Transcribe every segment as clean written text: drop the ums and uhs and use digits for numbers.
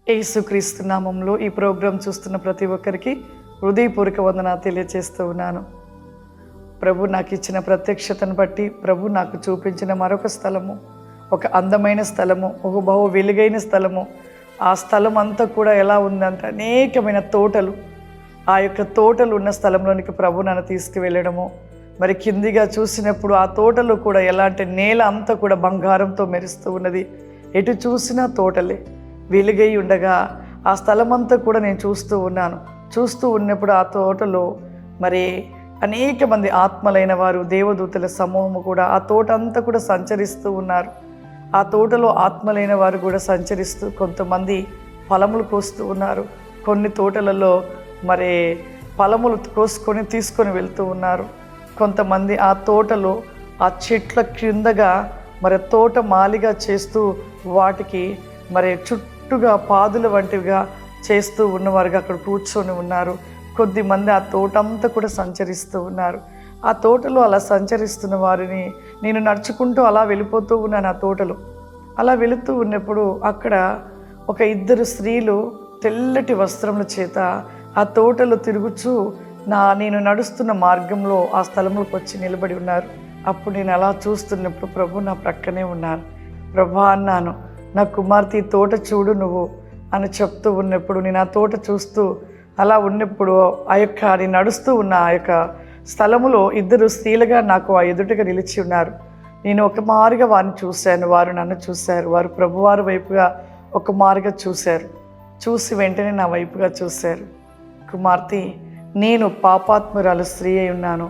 యేసుక్రీస్తు నామంలో ఈ ప్రోగ్రాం చూస్తున్న ప్రతి ఒక్కరికి హృదయపూర్వక వందనాలు తెలియజేస్తూ ఉన్నాను. ప్రభు నాకు ఇచ్చిన ప్రత్యక్షతను బట్టి, ప్రభు నాకు చూపించిన మరొక స్థలము, ఒక అందమైన స్థలము, ఒక బహు వెలుగైన స్థలము. ఆ స్థలం అంతా కూడా ఎలా ఉందంటే అనేకమైన తోటలు. ఆ యొక్క తోటలు ఉన్న స్థలంలోనికి ప్రభు నన్ను తీసుకువెళ్ళడము. మరి కిందిగా చూసినప్పుడు ఆ తోటలో కూడా ఎలా అంటే నేల అంతా కూడా బంగారంతో మెరుస్తూ ఉన్నది. ఎటు చూసినా తోటలే వెలుగై ఉండగా ఆ స్థలం అంతా కూడా నేను చూస్తూ ఉన్నాను. చూస్తూ ఉన్నప్పుడు ఆ తోటలో మరి అనేక మంది ఆత్మలైన వారు, దేవదూతల సమూహము కూడా ఆ తోట అంతా కూడా సంచరిస్తూ ఉన్నారు. ఆ తోటలో ఆత్మలైన వారు కూడా సంచరిస్తూ కొంతమంది ఫలములు కోస్తూ ఉన్నారు. కొన్ని తోటలలో మరి ఫలములు కోసుకొని తీసుకొని వెళ్తూ ఉన్నారు. కొంతమంది ఆ తోటలో ఆ చెట్ల క్రిందగా మరి తోట మాలిగా చేస్తూ వాటికి మరి చుట్టూగా పాదుల వంటివిగా చేస్తూ ఉన్నవారుగా అక్కడ కూర్చొని ఉన్నారు. కొద్దిమంది ఆ తోట అంతా కూడా సంచరిస్తూ ఉన్నారు. ఆ తోటలో అలా సంచరిస్తున్న వారిని నేను నడుచుకుంటూ అలా వెళ్ళిపోతూ ఉన్నాను. ఆ తోటలో అలా వెళుతూ ఉన్నప్పుడు అక్కడ ఒక ఇద్దరు స్త్రీలు తెల్లటి వస్త్రముల చేత ఆ తోటలో తిరుగుచూ నేను నడుస్తున్న మార్గంలో ఆ స్థలంలోకి వచ్చి నిలబడి ఉన్నారు. అప్పుడు నేను అలా చూస్తున్నప్పుడు ప్రభు నా ప్రక్కనే ఉన్నారు. ప్రభా అన్నాను, నా కుమార్తె తోట చూడు నువ్వు అని చెప్తూ ఉన్నప్పుడు నేను ఆ తోట చూస్తూ అలా ఉన్నప్పుడు నేను నడుస్తూ ఉన్న ఆ యొక్క స్థలములో ఇద్దరు స్త్రీలుగా నాకు ఆ ఎదుటగా నిలిచి ఉన్నారు. నేను ఒక మారుగా వారిని చూశాను, వారు నన్ను చూశారు. వారు ప్రభువారి వైపుగా ఒక మారుగా చూశారు. చూసి వెంటనే నా వైపుగా చూశారు. కుమార్తె, నేను పాపాత్మురాలు స్త్రీ అయి ఉన్నాను,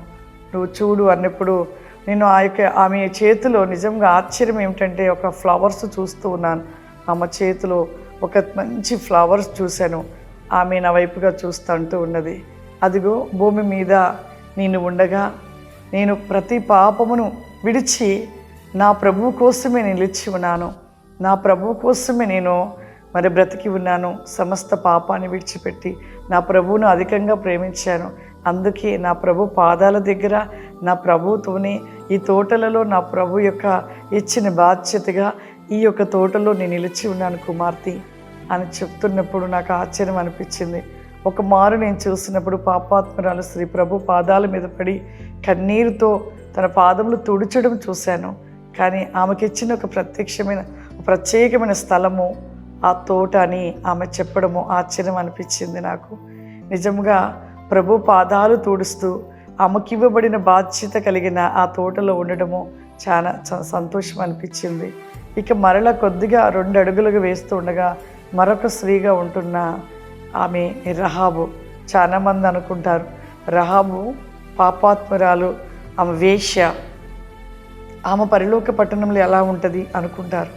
నువ్వు చూడు అన్నప్పుడు నేను ఆమె చేతిలో నిజంగా ఆశ్చర్యం ఏమిటంటే ఒక ఫ్లవర్స్ చూస్తూ ఉన్నాను. ఆమె చేతిలో ఒక మంచి ఫ్లవర్స్ చూశాను. ఆమె నా వైపుగా చూస్తూ అంటూ ఉన్నది, అదిగో భూమి మీద నేను ఉండగా నేను ప్రతి పాపమును విడిచి నా ప్రభువు కోసమే నిలిచి ఉన్నాను. నా ప్రభువు కోసమే నేను మరి బ్రతికి ఉన్నాను. సమస్త పాపాన్ని విడిచిపెట్టి నా ప్రభువును అధికంగా ప్రేమించాను. అందుకే నా ప్రభు పాదాల దగ్గర నా ప్రభువుతోనే ఈ తోటలలో నా ప్రభు యొక్క ఇచ్చిన బాధ్యతగా ఈ యొక్క తోటలో నేను నిలిచి ఉన్నాను కుమార్తె అని చెప్తున్నప్పుడు నాకు ఆశ్చర్యం అనిపించింది. ఒక మారు నేను చూసినప్పుడు పాపాత్మరాలు శ్రీ ప్రభు పాదాల మీద పడి కన్నీరుతో తన పాదములు తుడిచడం చూశాను. కానీ ఆమెకి ఇచ్చిన ఒక ప్రత్యేకమైన స్థలము ఆ తోట అని ఆమె చెప్పడము ఆశ్చర్యం అనిపించింది నాకు. నిజంగా ప్రభు పాదాలు తుడుస్తూ ఆమెకి ఇవ్వబడిన బాధ్యత కలిగిన ఆ తోటలో ఉండడము చాలా సంతోషం అనిపించింది. ఇక మరలా కొద్దిగా 2 అడుగులుగా వేస్తూ ఉండగా మరొక స్త్రీగా ఉంటున్న ఆమె రహాబు. చాలామంది అనుకుంటారు రహాబు పాపాత్మురాలు, ఆమె వేశ్య, ఆమె పరలోక పట్టణంలో ఎలా ఉంటుంది అనుకుంటారు.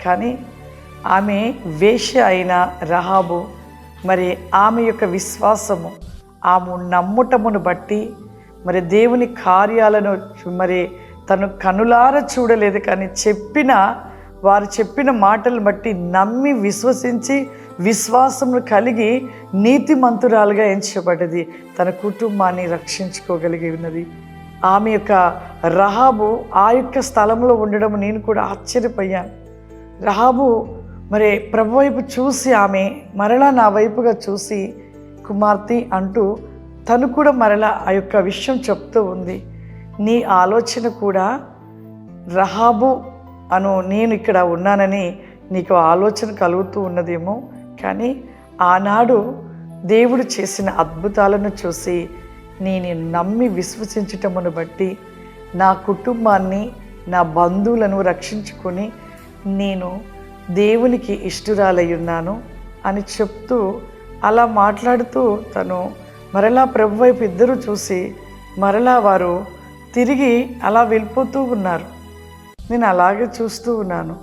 కానీ ఆమె వేశ్య అయిన రహాబు మరి ఆమె యొక్క విశ్వాసము, ఆమె నమ్ముటమును బట్టి మరి దేవుని కార్యాలను మరి తను కనులార చూడలేదు, కానీ వారు చెప్పిన మాటలను బట్టి నమ్మి విశ్వసించి విశ్వాసమును కలిగి నీతిమంతురాలుగా ఎంచబడ్డది. తన కుటుంబాన్ని రక్షించుకోగలిగి ఉన్నది. ఆమె యొక్క రహాబు ఆ యొక్క స్థలంలో ఉండడం నేను కూడా ఆశ్చర్యపోయాను. రహాబు మరి ప్రభు వైపు చూసి ఆమె మరలా నా వైపుగా చూసి కుమార్తె అంటూ తను కూడా మరలా ఆ యొక్క విషయం చెప్తూ ఉంది. నీ ఆలోచన కూడా రహాబు నేను ఇక్కడ ఉన్నానని నీకు ఆలోచన కలుగుతూ ఉన్నదేమో, కానీ ఆనాడు దేవుడు చేసిన అద్భుతాలను చూసి నేను నమ్మి విశ్వసించటమును బట్టి నా కుటుంబాన్ని, నా బంధువులను రక్షించుకొని నేను దేవునికి ఇష్టురాలై ఉన్నాను అని చెప్తూ అలా మాట్లాడుతూ తను మరలా ప్రభు వైపు ఇద్దరు చూసి మరలా వారు తిరిగి అలా వెళ్ళిపోతూ ఉన్నారు. నేను అలాగే చూస్తూ ఉన్నాను.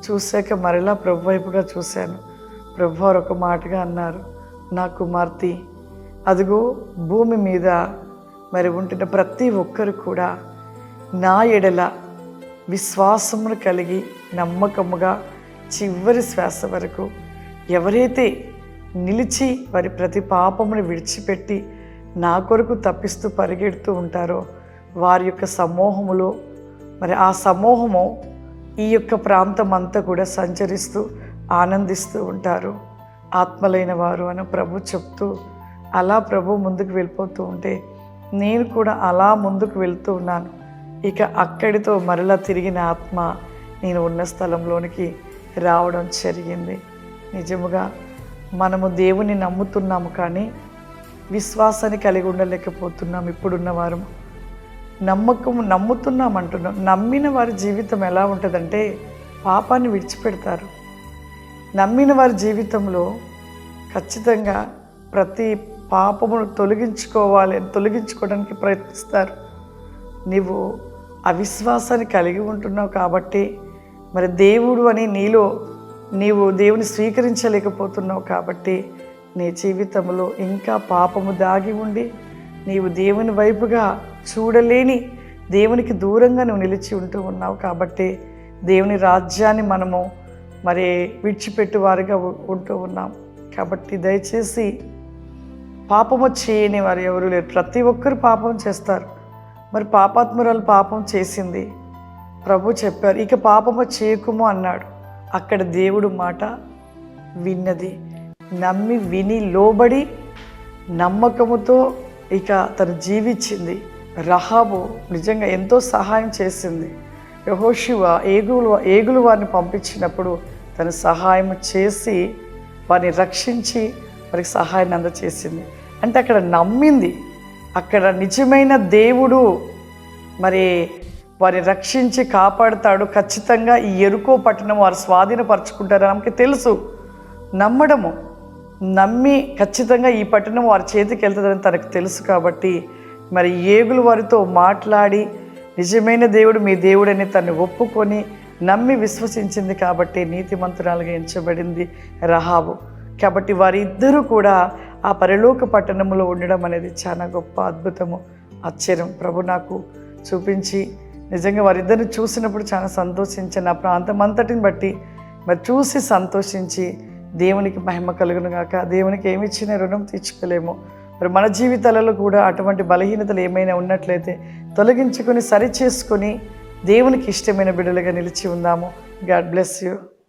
చూశాక మరలా ప్రభు వైపుగా చూశాను. ప్రభు వారు ఒక మాటగా అన్నారు, నా కుమార్తె, అదిగో భూమి మీద మరి ఉంటున్న ప్రతి ఒక్కరు కూడా నా ఎడల విశ్వాసమును కలిగి నమ్మకముగా చివరి శ్వాస వరకు ఎవరైతే నిలిచి వారి ప్రతి పాపమును విడిచిపెట్టి నా కొరకు తప్పిస్తూ పరిగెడుతూ ఉంటారో వారి యొక్క సమూహములో మరి ఆ సమూహము ఈ యొక్క ప్రాంతం అంతా కూడా సంచరిస్తూ ఆనందిస్తూ ఉంటారు. ఆత్మలైన వారు అని ప్రభు చెప్తూ అలా ప్రభు ముందుకు వెళ్ళిపోతూ ఉంటే నేను కూడా అలా ముందుకు వెళ్తూ ఉన్నాను. ఇక అక్కడితో మరలా తిరిగిన ఆత్మ నేను ఉన్న స్థలంలోనికి రావడం జరిగింది. నిజముగా మనము దేవుని నమ్ముతున్నాము, కానీ విశ్వాసాన్ని కలిగి ఉండలేకపోతున్నాం. ఇప్పుడున్న వారు నమ్ముతున్నాం అంటున్నాం. నమ్మిన వారి జీవితం ఎలా ఉంటుందంటే పాపాన్ని విడిచిపెడతారు. నమ్మిన వారి జీవితంలో ఖచ్చితంగా ప్రతి పాపమును తొలగించుకోవడానికి ప్రయత్నిస్తారు. నీవు అవిశ్వాసాన్ని కలిగి ఉంటున్నావు కాబట్టి మరి దేవుడు అని నీవు దేవుని స్వీకరించలేకపోతున్నావు కాబట్టి నీ జీవితంలో ఇంకా పాపము దాగి ఉండి నీవు దేవుని వైపుగా చూడలేని, దేవునికి దూరంగా నువ్వు నిలిచి ఉంటూ ఉన్నావు. కాబట్టి దేవుని రాజ్యాన్ని మనము మరి విడిచిపెట్టు వారిగా ఉంటూ ఉన్నాం. కాబట్టి దయచేసి పాపము చేయని వారు ఎవరు లేరు. ప్రతి ఒక్కరు పాపం చేస్తారు. మరి పాపాత్మురాలు పాపం చేసింది. ప్రభు చెప్పారు, ఇక పాపము చేయకుము అన్నాడు. అక్కడ దేవుడు మాట విన్నది, నమ్మి విని లోబడి నమ్మకముతో ఇక తను జీవించింది. రహాబు నిజంగా ఎంతో సహాయం చేసింది. యెహోషువ ఏగులు వారిని పంపించినప్పుడు తను సహాయం చేసి వారిని రక్షించి వారికి సహాయాన్ని అందచేసింది. అంటే అక్కడ నమ్మింది. అక్కడ నిజమైన దేవుడు మరి వారిని రక్షించి కాపాడుతాడు. ఖచ్చితంగా ఈ యెరికో పట్టణం వారు స్వాధీనపరచుకుంటారని ఆమెకి తెలుసు. నమ్మి ఖచ్చితంగా ఈ పట్టణం వారి చేతికి వెళ్తుందని తనకు తెలుసు. కాబట్టి మరి ఏగులు వారితో మాట్లాడి నిజమైన దేవుడు మీ దేవుడని తను ఒప్పుకొని నమ్మి విశ్వసించింది. కాబట్టి నీతిమంతురాలుగా ఎంచబడింది రహాబు. కాబట్టి వారిద్దరూ కూడా ఆ పరలోక పట్టణంలో ఉండడం అనేది చాలా గొప్ప అద్భుతము, ఆశ్చర్యం ప్రభు నాకు చూపించి నిజంగా వారిద్దరిని చూసినప్పుడు చాలా సంతోషించాను. ఆ ప్రాంతం అంతటిని బట్టి మరి చూసి సంతోషించి దేవునికి మహిమ కలుగును గాక. దేవునికి ఏమి ఇచ్చిన రుణం తీర్చుకోలేము. మరి మన జీవితాలలో కూడా అటువంటి బలహీనతలు ఏమైనా ఉన్నట్లయితే తొలగించుకొని సరిచేసుకొని దేవునికి ఇష్టమైన బిడ్డలుగా నిలిచి ఉందాము. God bless you.